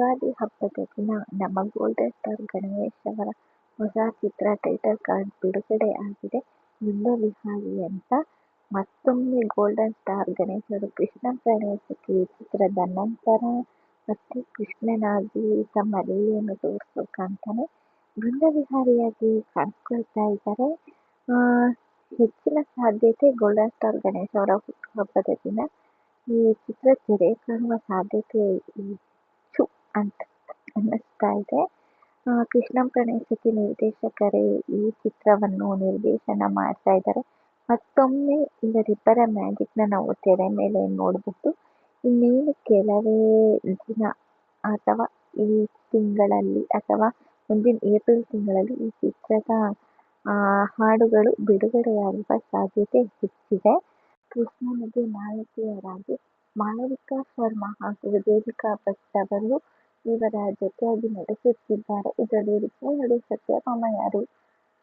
ಯುಗಾದಿ ಹಬ್ಬದ ದಿನ ನಮ್ಮ ಗೋಲ್ಡನ್ ಸ್ಟಾರ್ ಗಣೇಶ್ ಅವರ ಹೊಸ ಚಿತ್ರ ಟೈಟಲ್ ಕಾರ್ಡ್ ಬಿಡುಗಡೆ ಆಗಿದೆ. ಮುಂದೆ ವಿಹಾರಿ ಅಂತ ಮತ್ತೊಮ್ಮೆ ಗೋಲ್ಡನ್ ಸ್ಟಾರ್ ಗಣೇಶ್ ಅವರು ಕೃಷ್ಣ ಪ್ರಣಯಕ್ಕೆ ಈ ಚಿತ್ರದ ನಂತರ ಮತ್ತೆ ಕೃಷ್ಣನಾಗಿ ತಮ್ಮ ಲೀಲೆಯನ್ನು ತೋರಿಸ್ಬೇಕಂತಾನೆ ವಿಹಾರಿಯಾಗಿ ಕಾಣಿಸ್ಕೊಳ್ತಾ ಇದ್ದಾರೆ. ಆ, ಹೆಚ್ಚಿನ ಸಾಧ್ಯತೆ ಗೋಲ್ಡನ್ ಸ್ಟಾರ್ ಗಣೇಶ್ ಅವರ ಹುಟ್ಟುಹಬ್ಬದ ದಿನ ಈ ಚಿತ್ರ ತೆರೆ ಕಾಣುವ ಸಾಧ್ಯತೆ ಹೆಚ್ಚು ಅಂತ ಅನ್ನಿಸ್ತಾ ಇದೆ. ಕೃಷ್ಣ ಪ್ರಣಯಕ್ಕೆ ನಿರ್ದೇಶಕರೇ ಈ ಚಿತ್ರವನ್ನು ನಿರ್ದೇಶನ ಮಾಡ್ತಾ ಇದ್ದಾರೆ. ಮತ್ತೊಮ್ಮೆ ಇವರಿಬ್ಬರ ಮ್ಯಾಜಿಕ್ ನಾವು ತೆರೆ ಮೇಲೆ ನೋಡಬಹುದು. ಇನ್ನೇನು ಕೆಲವೇ ದಿನ ಅಥವಾ ಈ ತಿಂಗಳಲ್ಲಿ ಅಥವಾ ಮುಂದಿನ ಏಪ್ರಿಲ್ ತಿಂಗಳಲ್ಲಿ ಈ ಚಿತ್ರದ ಹಾಡುಗಳು ಬಿಡುಗಡೆಯಾಗುವ ಸಾಧ್ಯತೆ ಹೆಚ್ಚಿದೆ. ಕೃಷ್ಣನಿಗೆ ನಾಯಕಿಯರಾಗಿ ಮಾಳವಿಕಾ ಶರ್ಮಾ ಹಾಗೂ ವೇದಿಕಾ ಭಟ್ ಅವರು ಇವರ ಜೊತೆಯಾಗಿ ನಟಿಸುತ್ತಿದ್ದಾರೆ. ಇದರಲ್ಲಿ ರುಕ್ಮಿಣಿ ಸತ್ಯಭಾಮ ಯಾರು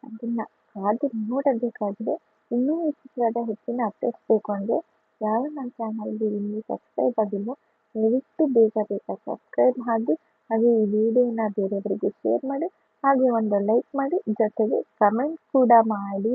ಅದನ್ನ ಕಾದು ನೋಡಬೇಕಾಗಿದೆ. ಇನ್ನೂ ಈ ಚಿತ್ರದ ಹೆಚ್ಚಿನ ಅಪ್ಡೇಟ್ಸ್ ಬೇಕು ಅಂದರೆ ಯಾರು ನನ್ನ ಚಾನಲ್ಗೆ ಇನ್ನೂ ಸಬ್ಸ್ಕ್ರೈಬ್ ಆಗಿಲ್ಲ ದಯವಿಟ್ಟು ಬೇಗ ಸಬ್ಸ್ಕ್ರೈಬ್ ಆಗಿ ಹಾಗೆ ಈ ವಿಡಿಯೋನ ಬೇರೆಯವರಿಗೆ ಶೇರ್ ಮಾಡಿ ಹಾಗೆ ಒಂದು ಲೈಕ್ ಮಾಡಿ ಜೊತೆಗೆ ಕಮೆಂಟ್ ಕೂಡ ಮಾಡಿ.